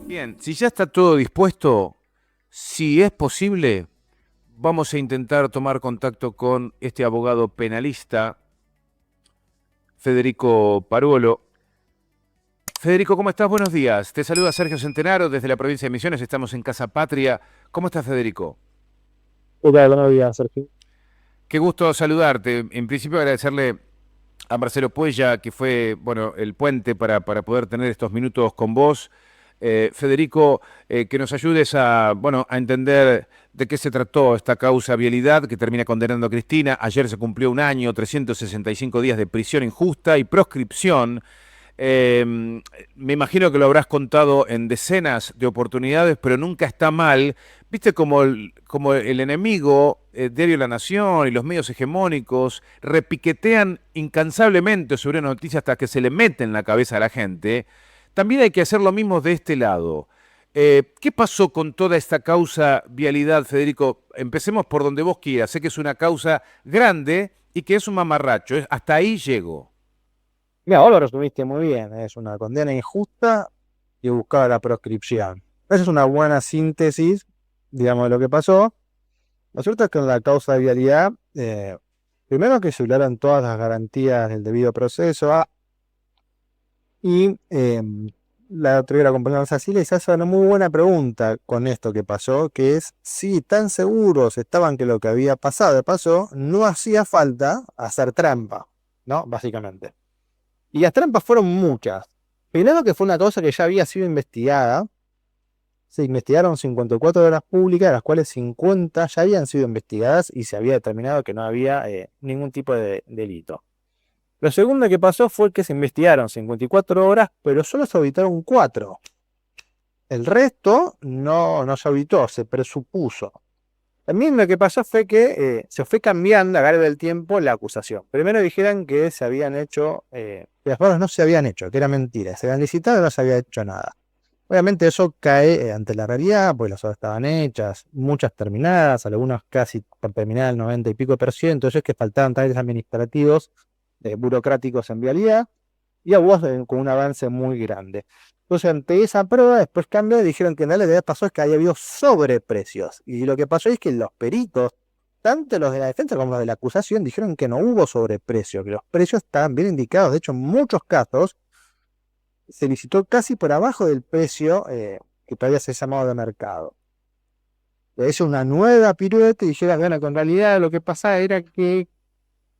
Bien, si ya está todo dispuesto, si es posible, vamos a intentar tomar contacto con este abogado penalista, Federico Paruolo. Federico, ¿cómo estás? Buenos días. Te saluda Sergio Centenaro desde la provincia de Misiones. Estamos en Casa Patria. ¿Cómo estás, Federico? ¿Qué tal? Buenos días, Sergio. Qué gusto saludarte. En principio agradecerle a Marcelo Puella, que fue, bueno, el puente para poder tener estos minutos con vos. Federico, que nos ayudes a, bueno, a entender de qué se trató esta causa vialidad que termina condenando a Cristina. Ayer se cumplió un año, 365 días de prisión injusta y proscripción. Me imagino que lo habrás contado en decenas de oportunidades, pero nunca está mal. Viste como el enemigo, Diario La Nación y los medios hegemónicos repiquetean incansablemente sobre una noticia hasta que se le mete en la cabeza a la gente. También hay que hacer lo mismo de este lado. ¿Qué pasó con toda esta causa vialidad, Federico? Empecemos por donde vos quieras. Sé que es una causa grande y que es un mamarracho. Hasta ahí llego. Mira, vos lo resumiste muy bien. Es una condena injusta y buscaba la proscripción. Esa es una buena síntesis, digamos, de lo que pasó. Lo cierto es que en la causa de vialidad, primero que se violaron todas las garantías del debido proceso y la otra compañera Cecilia se hace una muy buena pregunta con esto que pasó, que es si tan seguros estaban que lo que había pasado pasó, no hacía falta hacer trampa, ¿no? Básicamente. Y las trampas fueron muchas. Primero que fue una cosa que ya había sido investigada. Se investigaron 54 horas públicas, de las cuales 50 ya habían sido investigadas y se había determinado que no había ningún tipo de delito. Lo segundo que pasó fue que se investigaron 54 horas, pero solo se auditaron 4. El resto no se auditó, se presupuso. También lo que pasó fue que se fue cambiando a lo largo del tiempo la acusación. Primero dijeron que se habían hecho, que las pruebas no se habían hecho, que era mentira, se habían licitado y no se había hecho nada. Obviamente eso cae ante la realidad, porque las obras estaban hechas, muchas terminadas, algunas casi por terminar el 90 y pico por ciento, eso es que faltaban trámites administrativos, burocráticos en vialidad, y a vos con un avance muy grande. Entonces, ante esa prueba, después cambió y dijeron que en realidad lo que pasó es que había habido sobreprecios. Y lo que pasó es que los peritos, tanto los de la defensa como los de la acusación, dijeron que no hubo sobreprecio, que los precios estaban bien indicados. De hecho, en muchos casos se licitó casi por abajo del precio que todavía se llamaba de mercado. Es una nueva pirueta y dijeron, bueno, que en realidad lo que pasaba era que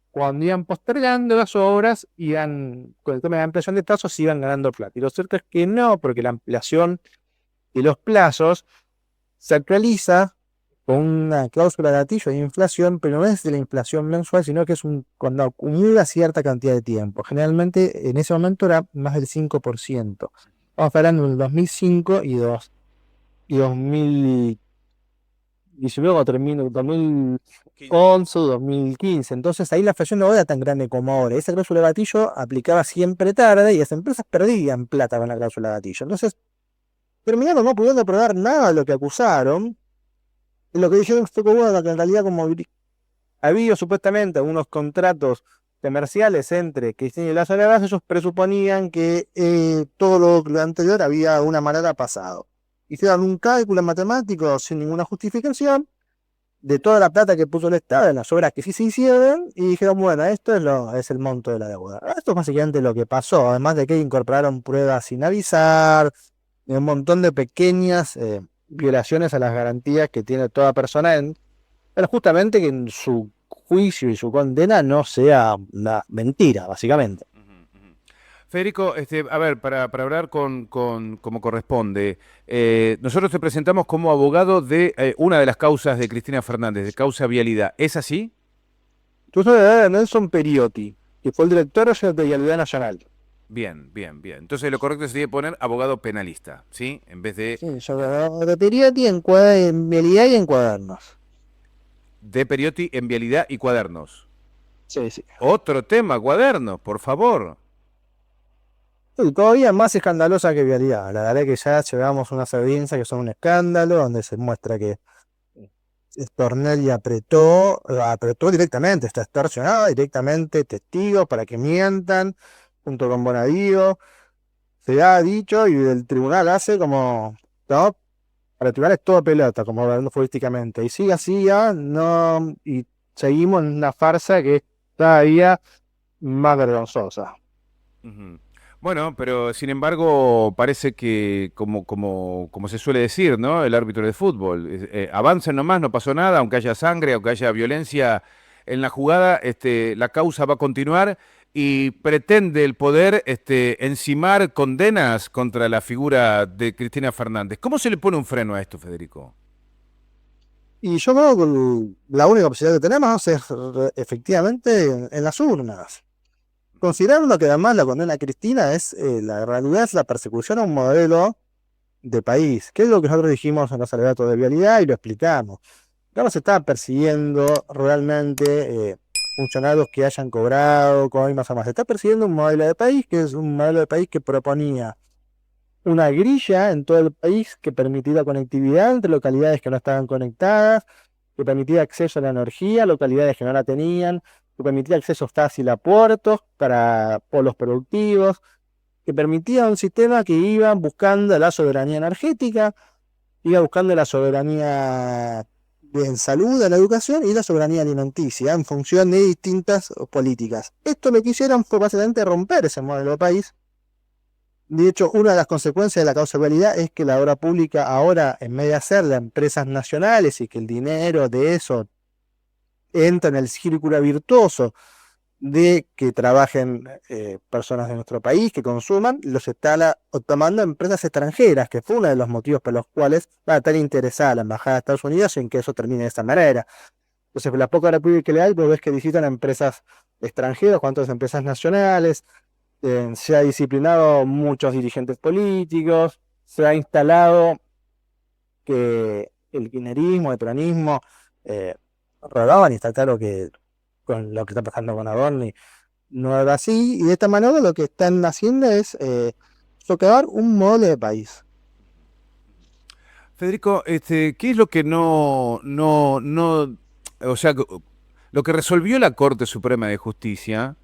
cuando iban postergando las obras, iban, con el tema de la ampliación de plazos, iban ganando plata. Y lo cierto es que no, porque la ampliación de los plazos se actualiza con una cláusula de gatillo de inflación, pero no es de la inflación mensual, sino que es cuando acumula cierta cantidad de tiempo. Generalmente en ese momento era más del 5%. Estamos hablando del 2005 y 2000, y luego terminó 2011, 2015. Entonces ahí la inflación no era tan grande como ahora. Esa cláusula de gatillo aplicaba siempre tarde y las empresas perdían plata con la cláusula de gatillo. Entonces terminaron no pudiendo probar nada de lo que acusaron. Y lo que dijeron fue que, bueno, que en realidad como había supuestamente unos contratos comerciales entre Cristina y Lazo de Gas, ellos presuponían que todo lo anterior había de alguna manera pasado. Hicieron un cálculo matemático sin ninguna justificación de toda la plata que puso el Estado en las obras que sí se hicieron y dijeron, bueno, esto es el monto de la deuda. Esto es básicamente lo que pasó, además de que incorporaron pruebas sin avisar, y un montón de pequeñas violaciones a las garantías que tiene toda persona pero justamente que en su juicio y su condena no sea una mentira, básicamente. Federico, a ver, para hablar como corresponde, nosotros te presentamos como abogado de una de las causas de Cristina Fernández, de causa vialidad. ¿Es así? Yo soy de Nelson Periotti, que fue el director de Vialidad Nacional. Bien, bien, bien. Entonces lo correcto sería poner abogado penalista, ¿sí? En vez Sí, yo de Periotti en Vialidad y en Cuadernos. de Periotti en vialidad y cuadernos. Sí, sí. Otro tema, cuadernos, por favor. Sí, todavía más escandalosa que Vialidad. La verdad que ya llevamos unas evidencias que son un escándalo, donde se muestra que Stornelli apretó directamente, está extorsionado directamente testigos para que mientan, junto con Bonadío. se ha dicho y el tribunal hace como, ¿no? Para el tribunal es todo pelota, como hablando futbolísticamente. Y sigue así ya, no, y seguimos en una farsa que es cada día más vergonzosa. Ujú. Bueno, pero sin embargo parece que, como se suele decir, ¿no? El árbitro de fútbol, avancen nomás, no pasó nada, aunque haya sangre, aunque haya violencia en la jugada, la causa va a continuar y pretende el poder encimar condenas contra la figura de Cristina Fernández. ¿Cómo se le pone un freno a esto, Federico? Y yo creo que la única posibilidad que tenemos es efectivamente en las urnas. Considerando que además la condena a Cristina es, la realidad es la persecución a un modelo de país, que es lo que nosotros dijimos en los alegatos de vialidad y lo explicamos. Acá se está persiguiendo realmente funcionarios que hayan cobrado, coimas o más. Se está persiguiendo un modelo de país que es un modelo de país que proponía una grilla en todo el país que permitía conectividad entre localidades que no estaban conectadas, que permitía acceso a la energía a localidades que no la tenían, que permitía acceso fácil a puertos para polos productivos, que permitía un sistema que iba buscando la soberanía energética, iba buscando la soberanía en salud, en la educación y la soberanía alimenticia en función de distintas políticas. Esto lo que hicieron fue básicamente romper ese modelo de país. De hecho, una de las consecuencias de la causabilidad es que la obra pública ahora, en vez de hacerla empresas nacionales y que el dinero de eso entra en el círculo virtuoso de que trabajen personas de nuestro país, que consuman, los está tomando empresas extranjeras, que fue uno de los motivos por los cuales va a estar interesada la Embajada de Estados Unidos en que eso termine de esta manera. Entonces, la poca república que le hay, vos ves que visitan a empresas extranjeras, cuantas empresas nacionales, se ha disciplinado muchos dirigentes políticos, se ha instalado que el kirchnerismo, el peronismo, eh, robaban y está claro que con lo que está pasando con Adorni no era así, y de esta manera lo que están haciendo es socavar un modelo de país. Federico, ¿qué es lo que o sea, lo que resolvió la Corte Suprema de Justicia,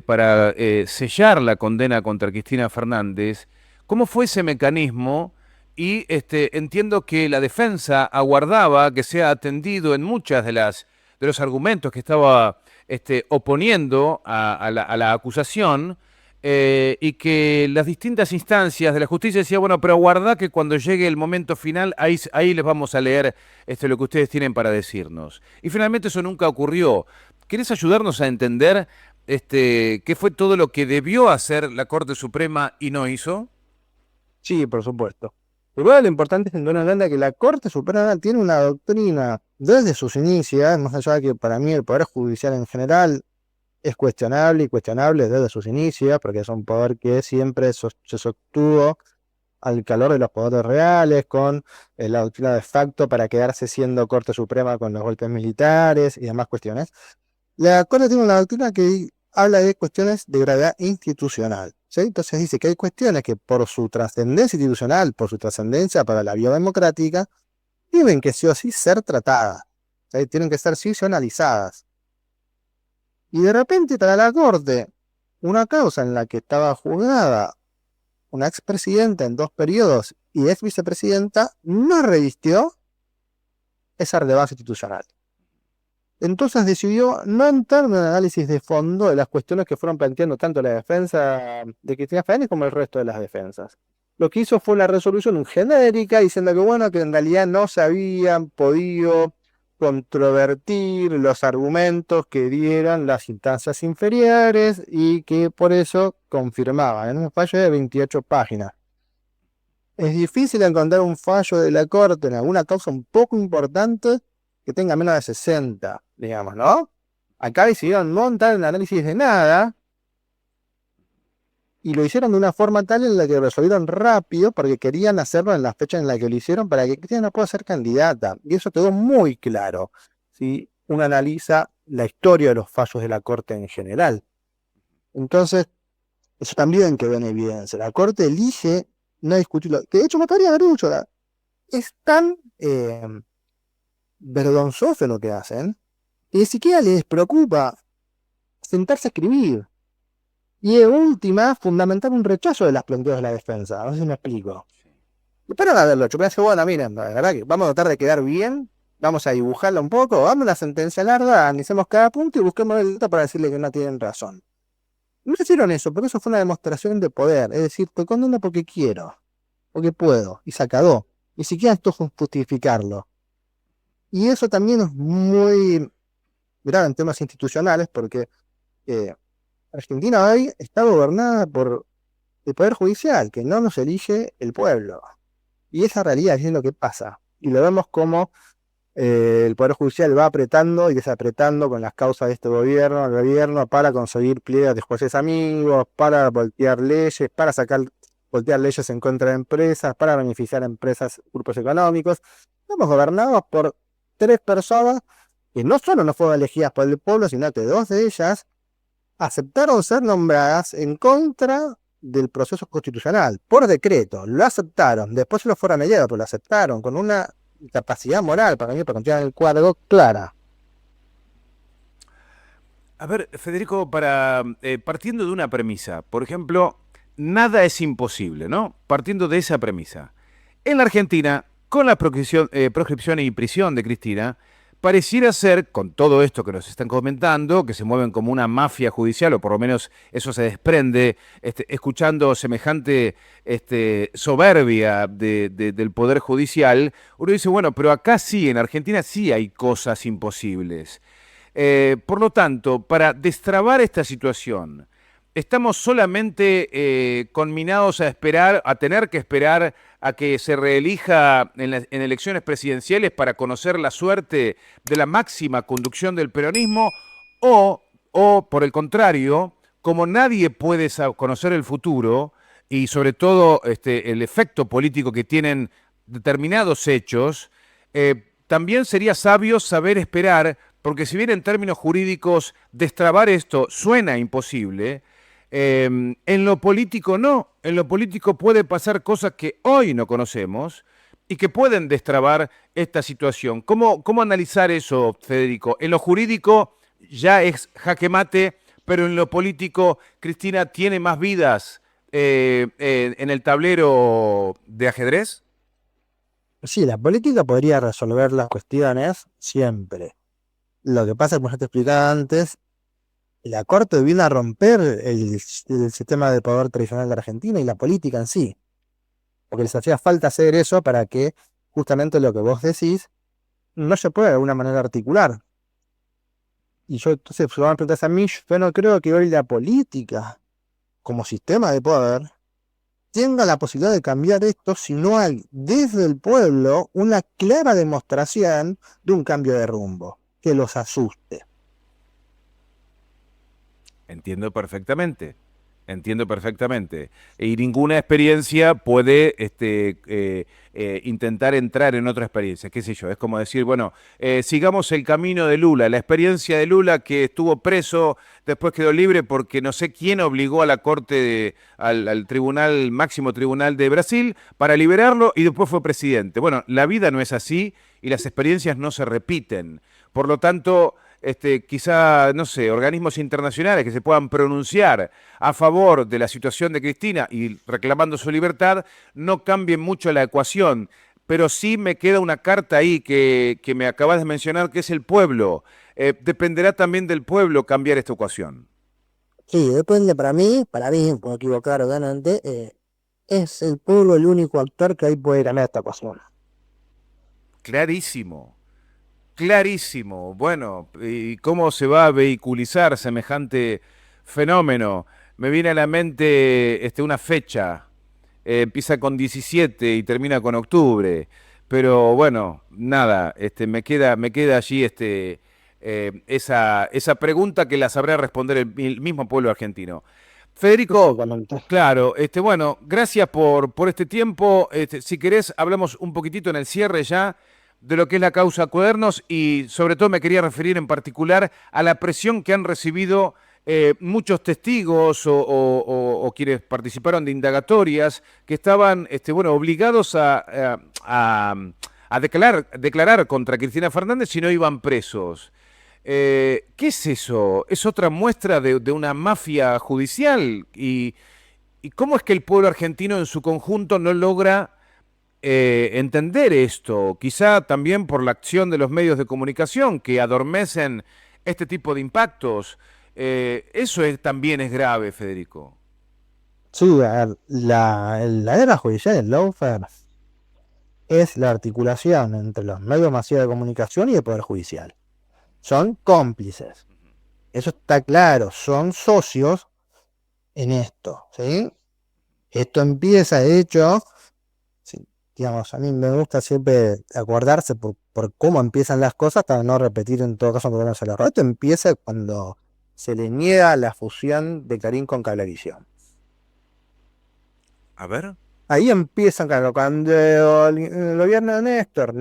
para sellar la condena contra Cristina Fernández? ¿Cómo fue ese mecanismo? Y entiendo que la defensa aguardaba que sea atendido en muchas de los argumentos que estaba oponiendo a la acusación, y que las distintas instancias de la justicia decían, bueno, pero aguardá que cuando llegue el momento final, ahí les vamos a leer lo que ustedes tienen para decirnos. Y finalmente eso nunca ocurrió. ¿Querés ayudarnos a entender qué fue todo lo que debió hacer la Corte Suprema y no hizo? Sí, por supuesto. Igual lo importante es tener en cuenta que la Corte Suprema tiene una doctrina desde sus inicios, más allá de que para mí el Poder Judicial en general es cuestionable y cuestionable desde sus inicios, porque es un poder que siempre se sostuvo al calor de los poderes reales, con la doctrina de facto para quedarse siendo Corte Suprema con los golpes militares y demás cuestiones. La Corte tiene una doctrina que habla de cuestiones de gravedad institucional, ¿sí? Entonces dice que hay cuestiones que por su trascendencia institucional, por su trascendencia para la vida democrática, tienen que sí o sí ser tratadas, ¿sí? Tienen que ser sí o sí analizadas. Y de repente para la Corte, una causa en la que estaba juzgada una expresidenta en 2 periodos y ex vicepresidenta no revistió esa relevancia institucional. Entonces decidió no entrar en un análisis de fondo de las cuestiones que fueron planteando tanto la defensa de Cristina Fernández como el resto de las defensas. Lo que hizo fue una resolución genérica diciendo que bueno, que en realidad no se habían podido controvertir los argumentos que dieran las instancias inferiores y que por eso confirmaban en un fallo de 28 páginas. Es difícil encontrar un fallo de la Corte en alguna causa un poco importante que tenga menos de 60, digamos, ¿no? Acá decidieron no entrar en el análisis de nada y lo hicieron de una forma tal en la que resolvieron rápido porque querían hacerlo en la fecha en la que lo hicieron para que Cristina no pueda ser candidata. Y eso quedó muy claro si uno analiza la historia de los fallos de la Corte en general. Entonces, eso también quedó en evidencia. La Corte elige no discutirlo. Que de hecho me podría haber dicho, es tan vergonzoso lo que hacen, y ni siquiera les preocupa sentarse a escribir. Y de última, fundamentar un rechazo de las planteos de la defensa. A ver si me explico. Espero no haberlo hecho. Pensé, bueno, miren, la verdad que vamos a tratar de quedar bien, vamos a dibujarla un poco, damos una sentencia larga, analicemos cada punto y busquemos el dato para decirle que no tienen razón. No hicieron eso, porque eso fue una demostración de poder. Es decir, te condeno porque quiero, porque puedo, y se acabó. Ni siquiera esto justificarlo. Y eso también es muy grave en temas institucionales, porque eh, Argentina hoy está gobernada por el Poder Judicial, que no nos elige el pueblo. Y esa realidad es lo que pasa. Y lo vemos como el Poder Judicial va apretando y desapretando con las causas de este gobierno, el gobierno, para conseguir pliegues de jueces amigos, para voltear leyes, para voltear leyes en contra de empresas, para beneficiar a empresas, grupos económicos. Estamos gobernados por 3 personas que no solo no fueron elegidas por el pueblo, sino que 2 de ellas aceptaron ser nombradas en contra del proceso constitucional, por decreto, lo aceptaron, después se lo fueron a pero lo aceptaron con una capacidad moral para mí, para continuar en el cuadro, clara. A ver, Federico, partiendo de una premisa, por ejemplo, nada es imposible, ¿no? Partiendo de esa premisa. En la Argentina, con la proscripción y prisión de Cristina, pareciera ser, con todo esto que nos están comentando, que se mueven como una mafia judicial, o por lo menos eso se desprende, escuchando semejante soberbia del Poder Judicial, uno dice, bueno, pero acá sí, en Argentina sí hay cosas imposibles. Por lo tanto, para destrabar esta situación, estamos solamente conminados a esperar, a tener que esperar a que se reelija en elecciones presidenciales para conocer la suerte de la máxima conducción del peronismo, o por el contrario, como nadie puede conocer el futuro y sobre todo el efecto político que tienen determinados hechos, también sería sabio saber esperar, porque si bien en términos jurídicos destrabar esto suena imposible, en lo político no. En lo político puede pasar cosas que hoy no conocemos y que pueden destrabar esta situación. ¿Cómo analizar eso, Federico? En lo jurídico ya es jaque mate, pero en lo político, Cristina tiene más vidas en el tablero de ajedrez. Sí, la política podría resolver las cuestiones siempre. Lo que pasa, como ya te explicaba antes, la Corte vino a romper el sistema de poder tradicional de Argentina y la política en sí, porque les hacía falta hacer eso para que justamente lo que vos decís no se pueda de alguna manera articular. Y yo, entonces, si vos me preguntás a mí, yo no creo que hoy la política, como sistema de poder, tenga la posibilidad de cambiar esto si no hay desde el pueblo una clara demostración de un cambio de rumbo que los asuste. Entiendo perfectamente. Entiendo perfectamente. Y ninguna experiencia puede intentar entrar en otra experiencia, qué sé yo. Es como decir, bueno, sigamos el camino de Lula, la experiencia de Lula que estuvo preso, después quedó libre porque no sé quién obligó a la Corte, al tribunal, máximo tribunal de Brasil, para liberarlo y después fue presidente. Bueno, la vida no es así y las experiencias no se repiten. Por lo tanto, quizá, no sé, organismos internacionales que se puedan pronunciar a favor de la situación de Cristina y reclamando su libertad, no cambien mucho la ecuación. Pero sí me queda una carta ahí que me acabas de mencionar, que es el pueblo. Dependerá también del pueblo cambiar esta ecuación. Sí, depende para mí, puedo equivocar o ganante, es el pueblo el único actor que ahí puede ganar esta ecuación. Clarísimo. Clarísimo. Bueno, ¿y cómo se va a vehiculizar semejante fenómeno? Me viene a la mente una fecha. Empieza con 17 y termina con octubre. Pero bueno, nada, me queda allí esa pregunta que la sabrá responder el mismo pueblo argentino. Federico, Exactamente. claro, bueno, gracias por este tiempo. Si querés, hablamos un poquitito en el cierre ya de lo que es la causa Cuadernos y sobre todo me quería referir en particular a la presión que han recibido muchos testigos o quienes participaron de indagatorias que estaban bueno, obligados a declarar contra Cristina Fernández si no iban presos. ¿Qué es eso? ¿Es otra muestra de una mafia judicial? ¿Y cómo es que el pueblo argentino en su conjunto no logra entender esto? Quizá también por la acción de los medios de comunicación que adormecen este tipo de impactos. También es grave, Federico. Sí, a ver, la guerra judicial del lawfare es la articulación entre los medios masivos de comunicación y el Poder Judicial. Son cómplices. Eso está claro, son socios en esto, ¿sí? Esto empieza, de hecho, sí, digamos, a mí me gusta siempre acordarse por cómo empiezan las cosas para no repetir en todo caso problemas el error. Esto empieza cuando se le niega la fusión de Clarín con Cablevisión. A ver. Ahí empiezan, claro, cuando el gobierno de Néstor,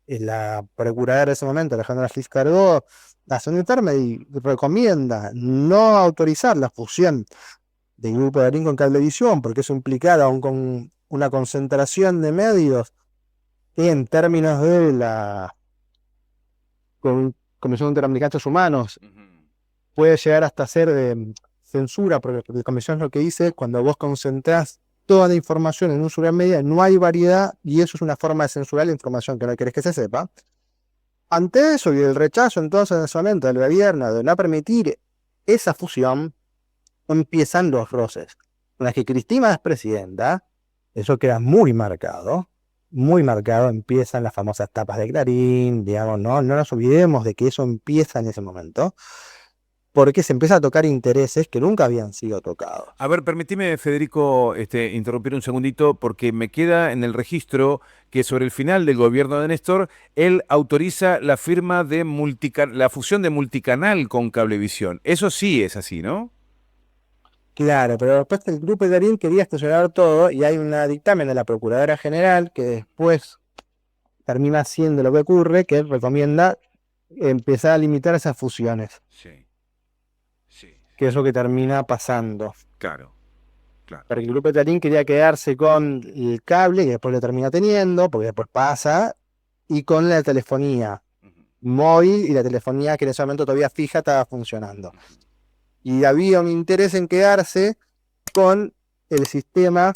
la procuradora de ese momento, Alejandra Gis-Cargó, hace un informe y recomienda no autorizar la fusión del grupo de Clarín con Cablevisión, porque eso implicara con una concentración de medios que en términos de la Comisión Interamericana de Derechos Humanos puede llegar hasta ser de censura, porque la Comisión lo que dice, cuando vos concentrás toda la información en un solo medio, no hay variedad, y eso es una forma de censurar la información que no querés que se sepa. Ante eso y el rechazo entonces en ese momento del gobierno de no permitir esa fusión, empiezan los roces. Con las que Cristina es presidenta, eso queda muy marcado, empiezan las famosas tapas de Clarín, digamos, no nos olvidemos de que eso empieza en ese momento, porque se empieza a tocar intereses que nunca habían sido tocados. A ver, permíteme, Federico, interrumpir un segundito, porque me queda en el registro que sobre el final del gobierno de Néstor, él autoriza la firma de la fusión de Multicanal con Cablevisión. Eso sí es así, ¿no? Claro, pero después el grupo de Darín quería estacionar todo y hay un dictamen de la Procuradora General que después termina siendo lo que ocurre, que recomienda empezar a limitar esas fusiones, Sí, sí, que es lo que termina pasando. claro, claro. Porque el grupo de Darín quería quedarse con el cable, que después lo termina teniendo, porque después pasa, y con la telefonía móvil y la telefonía que en ese momento todavía fija estaba funcionando. Y había un interés en quedarse con el sistema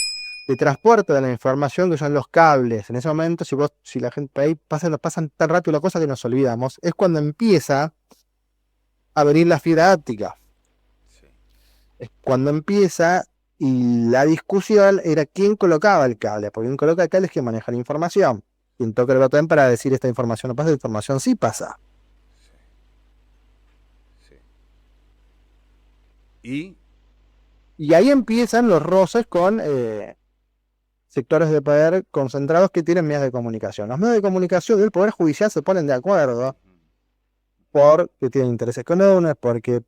de transporte de la información que son los cables. En ese momento, si la gente ahí pasan tan rápido las cosas que nos olvidamos, es cuando empieza a venir la fibra óptica. Sí. Es cuando empieza y la discusión era quién colocaba el cable, porque quien coloca el cable es quien maneja la información. Quien toca el botón para decir esta información no pasa, la información sí pasa. Sí. ¿Y? Y ahí empiezan los roces con sectores de poder concentrados que tienen medios de comunicación. Los medios de comunicación del Poder Judicial se ponen de acuerdo porque tienen intereses con uno, porque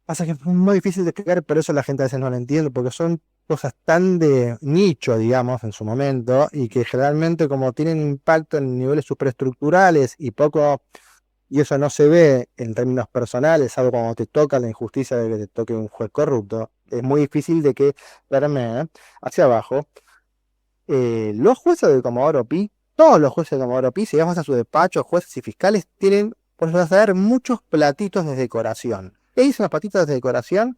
pasa que es muy difícil de explicar, pero eso la gente a veces no lo entiende, porque son cosas tan de nicho, digamos, en su momento, y que generalmente como tienen impacto en niveles superestructurales y eso no se ve en términos personales, salvo cuando te toca la injusticia de que te toque un juez corrupto, es muy difícil de que, verme hacia abajo, los jueces de Comodoro Pi, todos los jueces de Comodoro Pi, si vas a su despacho, jueces y fiscales, tienen, por saber, muchos platitos de decoración. ¿Qué dicen los platitos de decoración?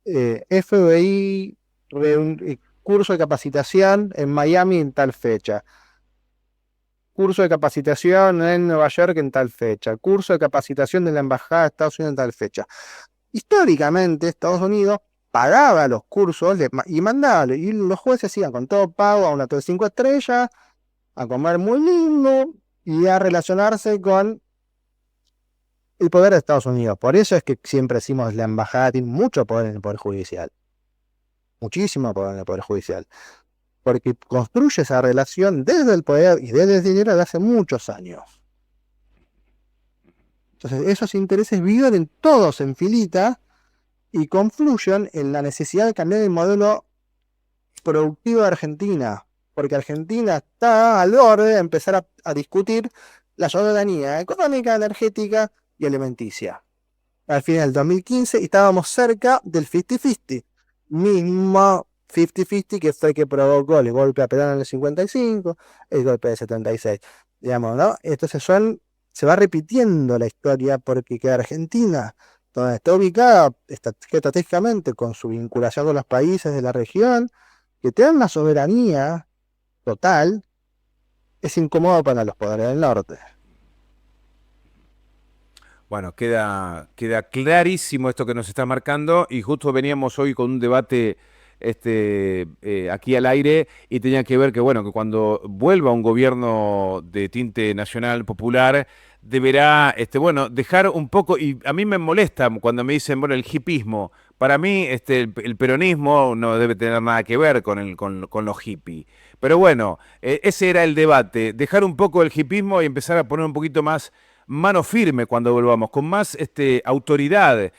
FBI, curso de capacitación en Miami en tal fecha. Curso de capacitación en Nueva York en tal fecha. Curso de capacitación de la Embajada de Estados Unidos en tal fecha. Históricamente, Estados Unidos pagaba los cursos y mandaba, y los jueces iban con todo pago a un hotel 5 estrellas, a comer muy lindo y a relacionarse con el poder de Estados Unidos. Por eso es que siempre decimos la embajada tiene mucho poder en el Poder Judicial. Muchísimo poder en el Poder Judicial. Porque construye esa relación desde el poder y desde el dinero de hace muchos años. Entonces, esos intereses viven todos en filita y confluyen en la necesidad de cambiar el modelo productivo de Argentina. Porque Argentina está al borde de empezar a discutir la soberanía económica, energética y alimenticia. Al final del 2015 estábamos cerca del 50-50. Mismo 50-50 que fue que provocó el golpe a Perón en el 55, el golpe del 76. Digamos, ¿no? Entonces son se va repitiendo la historia porque que Argentina, donde está ubicada estratégicamente con su vinculación con los países de la región, que tengan una soberanía total, es incómodo para los poderes del norte. Bueno, queda clarísimo esto que nos está marcando y justo veníamos hoy con un debate aquí al aire y tenía que ver que, bueno, que cuando vuelva un gobierno de tinte nacional popular deberá, bueno, dejar un poco, y a mí me molesta cuando me dicen, bueno, el hipismo. Para mí, el peronismo no debe tener nada que ver con los hippies. Pero bueno, ese era el debate, dejar un poco el hipismo y empezar a poner un poquito más mano firme cuando volvamos, con más autoridad,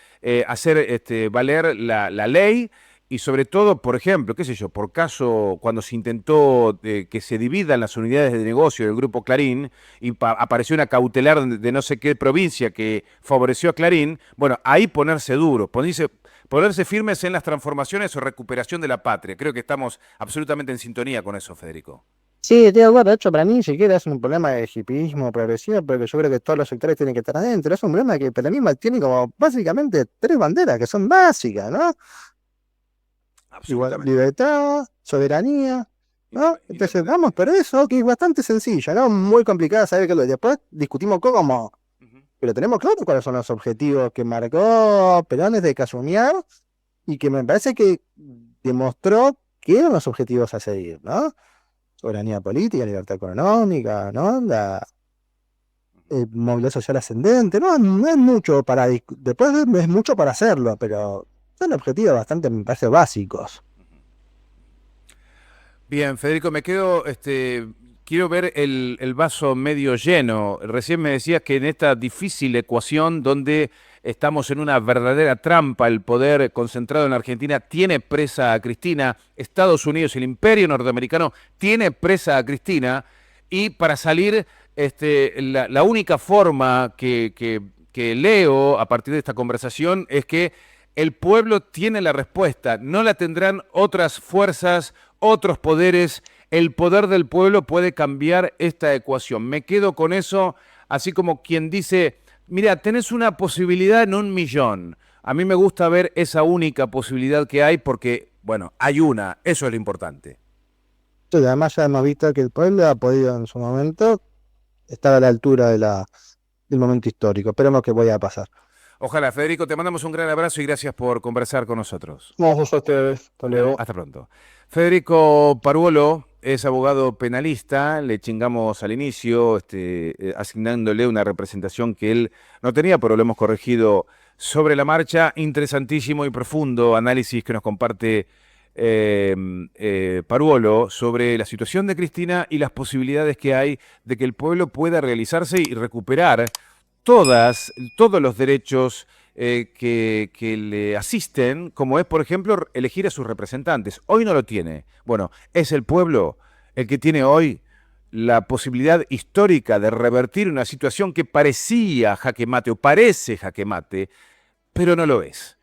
hacer valer la ley y sobre todo, por ejemplo, qué sé yo, por caso, cuando se intentó que se dividan las unidades de negocio del Grupo Clarín y apareció una cautelar de no sé qué provincia que favoreció a Clarín, bueno, ahí ponerse duro, ponerse firmes en las transformaciones o recuperación de la patria. Creo que estamos absolutamente en sintonía con eso, Federico. Sí, estoy de acuerdo. De hecho, para mí ni siquiera es un problema de hipismo progresivo, porque yo creo que todos los sectores tienen que estar adentro. Es un problema que para mí tiene como básicamente tres banderas que son básicas, ¿no? Igual, Absolutamente. libertad, soberanía, ¿no? Entonces, Independencia. vamos, pero eso que es bastante sencilla, ¿no? Muy complicada saber que después discutimos cómo, Ujú. pero tenemos claro cuáles son los objetivos que marcó Perón desde Casumiar y que me parece que demostró que eran los objetivos a seguir, ¿no? Soberanía política, libertad económica, ¿no? Movilidad social ascendente, ¿no? No es mucho para después es mucho para hacerlo, pero son objetivos bastante, me parece, básicos. Bien, Federico, me quedo, quiero ver el vaso medio lleno. Recién me decías que en esta difícil ecuación donde estamos en una verdadera trampa, el poder concentrado en la Argentina tiene presa a Cristina, Estados Unidos, el imperio norteamericano tiene presa a Cristina, y para salir, la única forma que leo a partir de esta conversación es que el pueblo tiene la respuesta, no la tendrán otras fuerzas, otros poderes. El poder del pueblo puede cambiar esta ecuación. Me quedo con eso, así como quien dice, mira, tenés una posibilidad en 1 millón. A mí me gusta ver esa única posibilidad que hay porque, bueno, hay una, eso es lo importante. Sí, además ya hemos visto que el pueblo ha podido en su momento estar a la altura del momento histórico. Esperemos que vaya a pasar. Ojalá, Federico, te mandamos un gran abrazo y gracias por conversar con nosotros. Vamos a ustedes. Hasta luego. Hasta pronto. Federico Paruolo es abogado penalista, le chingamos al inicio, asignándole una representación que él no tenía, pero lo hemos corregido sobre la marcha. Interesantísimo y profundo análisis que nos comparte Paruolo sobre la situación de Cristina y las posibilidades que hay de que el pueblo pueda realizarse y recuperar todos los derechos que le asisten, como es, por ejemplo, elegir a sus representantes. Hoy no lo tiene. Bueno, es el pueblo el que tiene hoy la posibilidad histórica de revertir una situación que parecía jaque mate o parece jaque mate, pero no lo es.